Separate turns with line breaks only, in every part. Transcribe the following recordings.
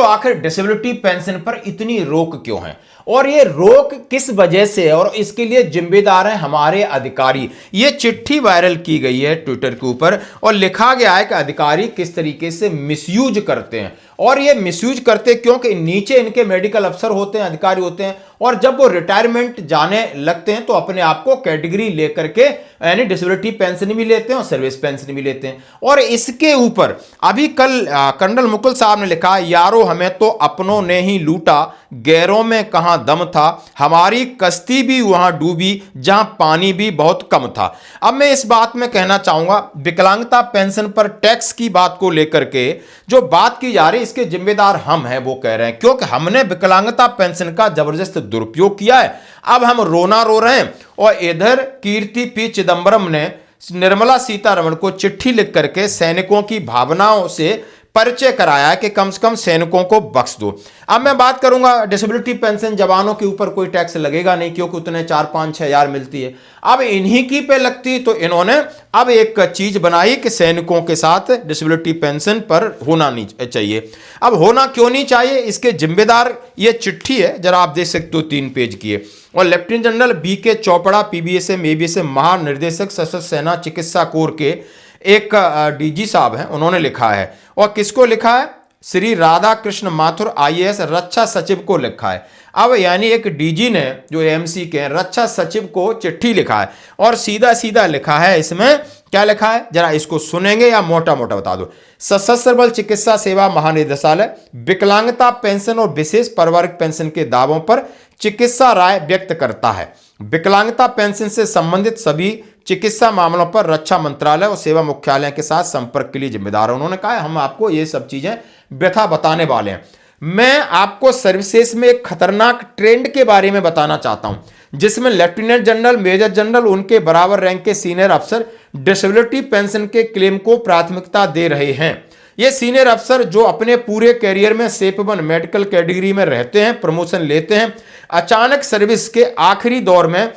आखिर disability pension पर इतनी रोक क्यों है और ये रोक किस वजह से है और इसके लिए जिम्मेदार हैं हमारे अधिकारी। ये चिट्ठी वायरल की गई है ट्विटर के ऊपर और लिखा गया है कि अधिकारी किस तरीके से मिसयूज करते हैं और ये मिसयूज करते क्योंकि नीचे इनके मेडिकल अफसर होते हैं, अधिकारी होते हैं और जब वो रिटायरमेंट जाने लगते हैं तो अपने आप को कैटेगरी लेकर के यानी डिसेबिलिटी पेंशन भी लेते हैं और सर्विस पेंशन भी लेते हैं। और इसके ऊपर अभी कल कर्नल मुकुल साहब ने लिखा, यारो हमें तो अपनों ने ही लूटा, गैरों में कहां दम था, हमारी कश्ती भी वहां डूबी जहां पानी भी बहुत कम था। अब मैं इस बात में कहना चाहूंगा विकलांगता पेंशन पर टैक्स की बात को लेकर के जो बात की जा रही है इसके जिम्मेदार हम हैं, वो कह रहे हैं क्योंकि हमने विकलांगता पेंशन का जबरदस्त दुरुपयोग किया है। अब हम रोना रो रहे हैं और इधर कीर्ति पी चिदंबरम ने निर्मला सीतारमण को चिट्ठी लिख करके सैनिकों की भावनाओं से परिचय कराया है कि कम से कम सैनिकों को बख्श दो। अब मैं बात करूंगा डिसेबिलिटी पेंशन जवानों के ऊपर कोई टैक्स लगेगा नहीं क्योंकि उतने 4-5-6 हजार मिलती है। अब इन्हीं की पे लगती तो इन्होंने अब एक चीज बनाई कि सैनिकों के साथ डिसेबिलिटी पेंशन पर होना नहीं चाहिए। अब होना क्यों नहीं चाहिए इसके जिम्मेदार ये चिट्ठी है, जरा आप देख सकते हो 3 पेज की है। और lieutenant general BK Chopra PBSM ABSM महानिर्देशक सशस्त्र सेना चिकित्सा कोर के एक DG साहब हैं, उन्होंने लिखा है। और किसको लिखा है? श्री राधा कृष्ण माथुर IAS रक्षा सचिव को लिखा है। अब यानी एक DG ने जो AMC के रक्षा सचिव को चिट्ठी लिखा है और सीधा सीधा लिखा है, इसमें क्या लिखा है जरा इसको सुनेंगे या मोटा मोटा बता दो। सशस्त्र बल चिकित्सा सेवा महानिदेशालय विकलांगता पेंशन और विशेष परिवारिक पेंशन के दावों पर चिकित्सा राय व्यक्त करता है। विकलांगता पेंशन से संबंधित सभी चिकित्सा मामलों पर रक्षा मंत्रालय और सेवा मुख्यालय के साथ संपर्क के लिए जिम्मेदार है। उन्होंने कहा हम आपको ये सब चीजें व्यथा बताने वाले हैं। मैं आपको सर्विसेज में एक खतरनाक ट्रेंड के बारे में बताना चाहता हूं जिसमें लेफ्टिनेंट जनरल, मेजर जनरल, उनके बराबर रैंक के सीनियर अफसर डिसेबिलिटी पेंशन के क्लेम को प्राथमिकता दे रहे हैं। ये सीनियर अफसर जो अपने पूरे कैरियर में शेप 1 मेडिकल कैटेगरी में रहते हैं, प्रमोशन लेते हैं, अचानक सर्विस के आखिरी दौर में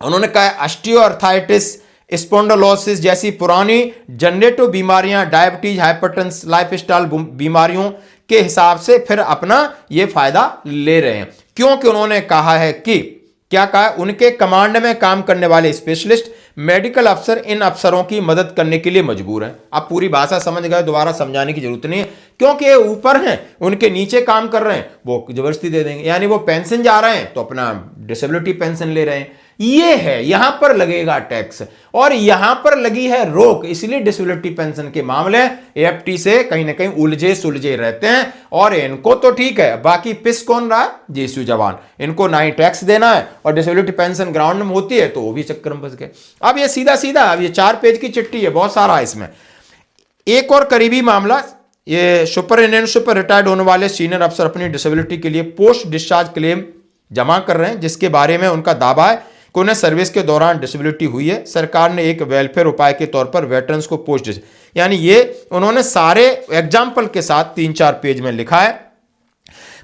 उन्होंने कहा ऑस्टियोआर्थराइटिस, स्पॉन्डिलोसिस जैसी पुरानी जनरेटिव बीमारियां, डायबिटीज, हाइपरटेंशन, लाइफस्टाइल बीमारियों के हिसाब से फिर अपना ये फायदा ले रहे हैं। क्योंकि उन्होंने कहा है कि क्या कहा, उनके कमांड में काम करने वाले स्पेशलिस्ट मेडिकल अफसर इन अफसरों की मदद करने के लिए मजबूर हैं। आप पूरी भाषा समझ गए, दोबारा समझाने की जरूरत नहीं है क्योंकि ये ऊपर हैं, उनके नीचे काम कर रहे हैं, वो जबरदस्ती दे देंगे। यानी वो पेंशन जा रहे हैं तो अपना डिसेबिलिटी पेंशन ले रहे हैं। ये है, यहां पर लगेगा टैक्स और यहां पर लगी है रोक, इसलिए डिसेबिलिटी पेंशन के मामले AFT से कहीं ना कहीं उलझे सुलझे रहते हैं। और इनको तो ठीक है, बाकी पिस कौन रहा है? जीसू जवान। इनको ना ही टैक्स देना है और डिसेबिलिटी पेंशन ग्राउंड में होती है तो वो भी चक्कर में फंस गए। अब ये सीधा सीधा, अब ये 4 पेज की चिट्ठी है, बहुत सारा है इसमें। एक और करीबी मामला, ये सुपरिटेंडेंट पर रिटायर्ड होने वाले सीनियर अफसर अपनी डिसेबिलिटी के लिए पोस्ट डिस्चार्ज क्लेम जमा कर रहे हैं जिसके बारे में उनका दावा है कि उन्हें सर्विस के दौरान डिसेबिलिटी हुई है। सरकार ने एक वेलफेयर उपाय के तौर पर वेटरन्स को पोस्ट, यानी ये उन्होंने सारे एग्जाम्पल के साथ 3-4 पेज में लिखा है।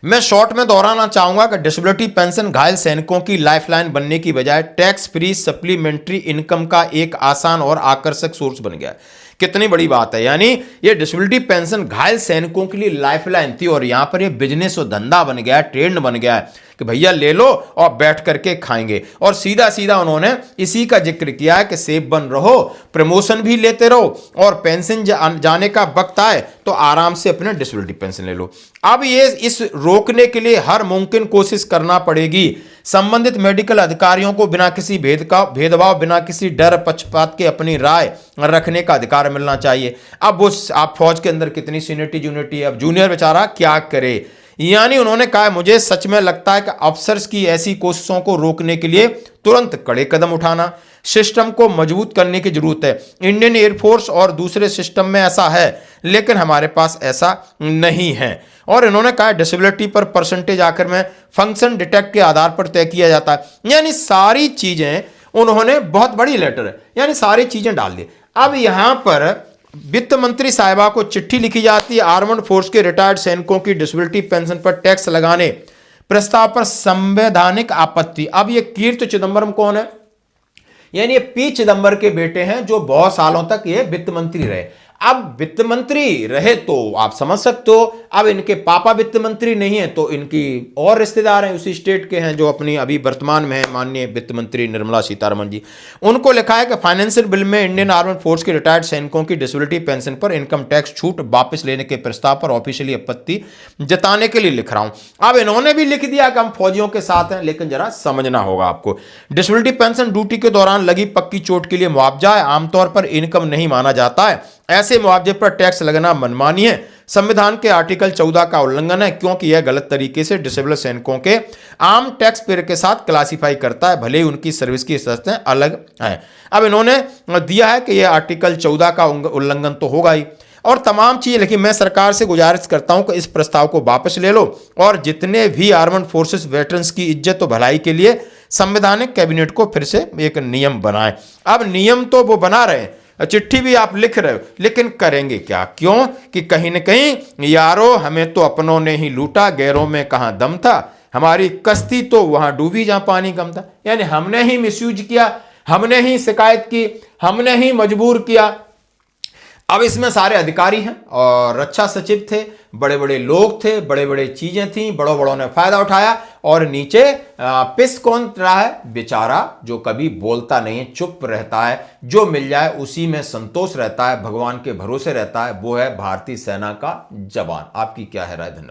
मैं शॉर्ट में दोहराना चाहूंगा कि डिसेबिलिटी पेंशन घायल सैनिकों की लाइफलाइन बनने की बजाय टैक्स फ्री सप्लीमेंट्री इनकम का एक आसान और आकर्षक सोर्स बन गया है। कितनी बड़ी बात है, यानी ये डिसेबिलिटी पेंशन घायल सैनिकों के लिए लाइफलाइन थी और यहां पर ये बिजनेस और धंधा बन गया है, ट्रेंड बन गया है कि भैया ले लो और बैठ करके खाएंगे। और सीधा सीधा उन्होंने इसी का जिक्र किया है कि सेफ बन रहो, प्रमोशन भी लेते रहो और पेंशन जाने का वक्त आए तो आराम से अपने डिसेबिलिटी पेंशन ले लो। अब ये इस रोकने के लिए हर मुमकिन कोशिश करना पड़ेगी। संबंधित मेडिकल अधिकारियों को बिना किसी भेदभाव, बिना किसी डर पक्षपात के अपनी राय रखने का अधिकार मिलना चाहिए। अब वो आप फौज के अंदर कितनी सीनियरिटी जूनियरिटी है, अब जूनियर बेचारा क्या करे। यानी उन्होंने कहा मुझे सच में लगता है कि अफसर्स की ऐसी कोशिशों को रोकने के लिए तुरंत कड़े कदम उठाना, सिस्टम को मजबूत करने की जरूरत है। इंडियन एयरफोर्स और दूसरे सिस्टम में ऐसा है लेकिन हमारे पास ऐसा नहीं है। और इन्होंने कहा डिसेबिलिटी पर परसेंटेज आखिर में फंक्शन डिटेक्ट के आधार पर तय किया जाता है। यानी सारी चीजें उन्होंने, बहुत बड़ी लेटर है, यानी सारी चीजें डाल दी। अब यहां पर वित्त मंत्री साहिबा को चिट्ठी लिखी जाती है, आर्मड फोर्स के रिटायर्ड सैनिकों की डिसेबिलिटी पेंशन पर टैक्स लगाने प्रस्ताव पर संवैधानिक आपत्ति। अब ये कीर्ति चिदंबरम कौन है? यानी ये P चिदंबरम के बेटे हैं जो बहुत सालों तक ये वित्त मंत्री रहे। अब वित्त मंत्री रहे तो आप समझ सकते हो, अब इनके पापा वित्त मंत्री नहीं है तो इनकी और रिश्तेदार हैं उसी स्टेट के हैं जो अपनी अभी वर्तमान में है माननीय वित्त मंत्री निर्मला सीतारमण जी। उनको लिखा है कि फाइनेंशियल बिल में इंडियन आर्म्ड फोर्स के रिटायर्ड सैनिकों की डिसेबिलिटी पेंशन पर इनकम टैक्स छूट वापस लेने के प्रस्ताव पर ऑफिशियली आपत्ति जताने के लिए लिख रहा हूं। अब इन्होंने भी लिख दिया कि हम फौजियों के साथ हैं, लेकिन जरा समझना होगा आपको। डिसेबिलिटी पेंशन ड्यूटी के दौरान लगी पक्की चोट के लिए मुआवजा है, आमतौर पर इनकम नहीं माना जाता है। ऐसे मुआवजे पर टैक्स लगना मनमानी है, संविधान के आर्टिकल 14 का उल्लंघन है, क्योंकि यह गलत तरीके से डिसेबल सैनिकों के आम टैक्स पेयर के साथ क्लासिफाई करता है, भले ही उनकी सर्विस की शर्तें अलग हैं। अब इन्होंने दिया है कि यह आर्टिकल 14 का उल्लंघन तो होगा ही, और तमाम चीजें लिखी। मैं सरकार से गुजारिश करता हूं कि इस प्रस्ताव को वापस ले लो और जितने भी आर्मड फोर्सेस वेटरन्स की इज्जत और भलाई के लिए संवैधानिक कैबिनेट को फिर से एक नियम बनाएं। अब नियम तो वो बना रहे हैं, चिट्ठी भी आप लिख रहे हो, लेकिन करेंगे क्या? क्यों कि कहीं न कहीं यारो हमें तो अपनों ने ही लूटा, गैरों में कहां दम था, हमारी कश्ती तो वहां डूबी जहां पानी कम था। यानी हमने ही मिसयूज किया, हमने ही शिकायत की, हमने ही मजबूर किया। अब इसमें सारे अधिकारी हैं और रक्षा सचिव थे, बड़े बड़े लोग थे, बड़े बड़े चीजें थी, बड़ों बड़ों ने फायदा उठाया, और नीचे पिस कौन रहा है? बेचारा जो कभी बोलता नहीं है, चुप रहता है, जो मिल जाए उसी में संतोष रहता है, भगवान के भरोसे रहता है, वो है भारतीय सेना का जवान। आपकी क्या है राय? धन्यवाद।